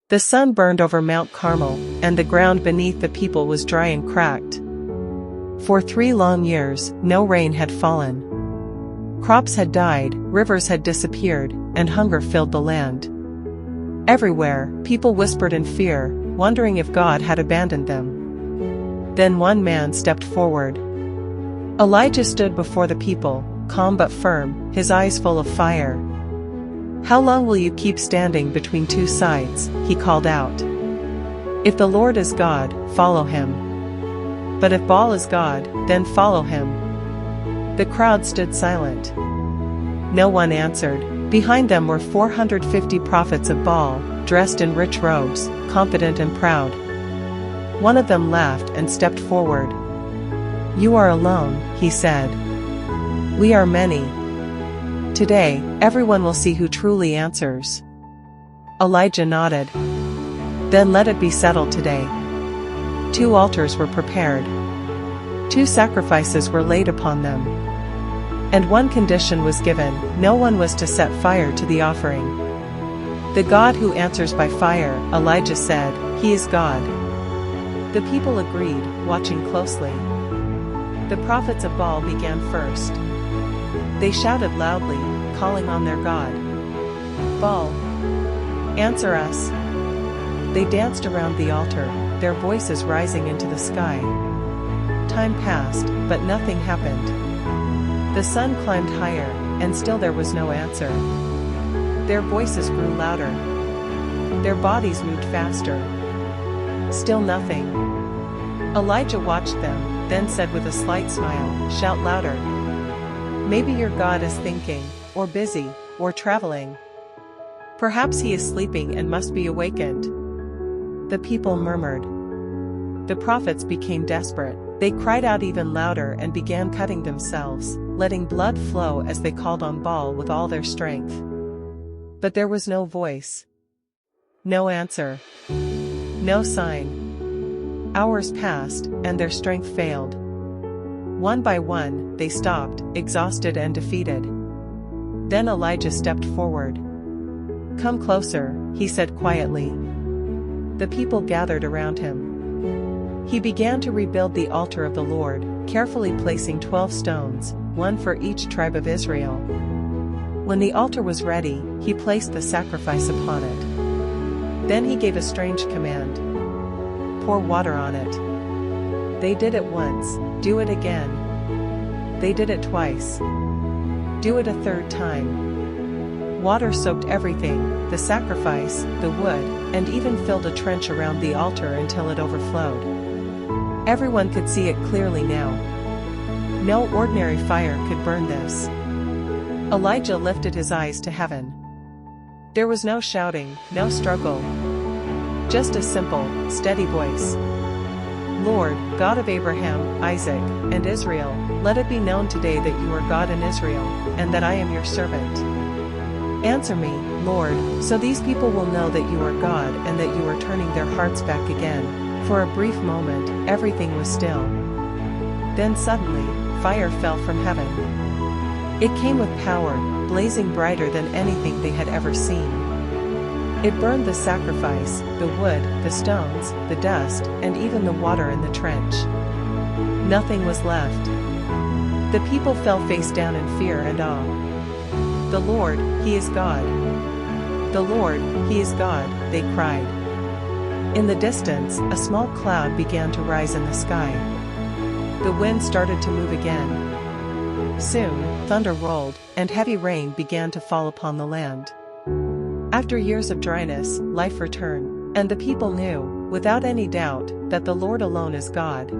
The sun burned over Mount Carmel, and the ground beneath the people was dry and cracked. For 3 long years, no rain had fallen. Crops had died, rivers had disappeared, and hunger filled the land. Everywhere, people whispered in fear, wondering if God had abandoned them. Then one man stepped forward. Elijah stood before the people, calm but firm, his eyes full of fire. "How long will you keep standing between two sides?" he called out. "If the Lord is God, follow him. But if Baal is God, then follow him." The crowd stood silent. No one answered. Behind them were 450 prophets of Baal, dressed in rich robes, confident and proud. One of them laughed and stepped forward. "You are alone," he said. "We are many. Today, everyone will see who truly answers." Elijah nodded. "Then let it be settled today." 2 altars were prepared. 2 sacrifices were laid upon them. And 1 condition was given: no one was to set fire to the offering. "The God who answers by fire," Elijah said, "He is God." The people agreed, watching closely. The prophets of Baal began first. They shouted loudly, calling on their God. "Baal, answer us." They danced around the altar, their voices rising into the sky. Time passed, but nothing happened. The sun climbed higher, and still there was no answer. Their voices grew louder. Their bodies moved faster. Still nothing. Elijah watched them, then said with a slight smile, "Shout louder. Maybe your God is thinking, or busy, or traveling. Perhaps he is sleeping and must be awakened." The people murmured. The prophets became desperate. They cried out even louder and began cutting themselves, letting blood flow as they called on Baal with all their strength. But there was no voice. No answer. No sign. Hours passed, and their strength failed. One by one, they stopped, exhausted and defeated. Then Elijah stepped forward. "Come closer," he said quietly. The people gathered around him. He began to rebuild the altar of the Lord, carefully placing 12 stones, 1 for each tribe of Israel. When the altar was ready, he placed the sacrifice upon it. Then he gave a strange command: "Pour water on it." They did it once. "Do it again." They did it twice. "Do it a 3rd time." Water soaked everything, the sacrifice, the wood, and even filled a trench around the altar until it overflowed. Everyone could see it clearly now. No ordinary fire could burn this. Elijah lifted his eyes to heaven. There was no shouting, no struggle. Just a simple, steady voice. "Lord, God of Abraham, Isaac, and Israel, let it be known today that you are God in Israel, and that I am your servant. Answer me, Lord, so these people will know that you are God and that you are turning their hearts back again." For a brief moment, everything was still. Then suddenly, fire fell from heaven. It came with power, blazing brighter than anything they had ever seen. It burned the sacrifice, the wood, the stones, the dust, and even the water in the trench. Nothing was left. The people fell face down in fear and awe. "The Lord, He is God. The Lord, He is God," they cried. In the distance, a small cloud began to rise in the sky. The wind started to move again. Soon, thunder rolled, and heavy rain began to fall upon the land. After years of dryness, life returned, and the people knew, without any doubt, that the Lord alone is God.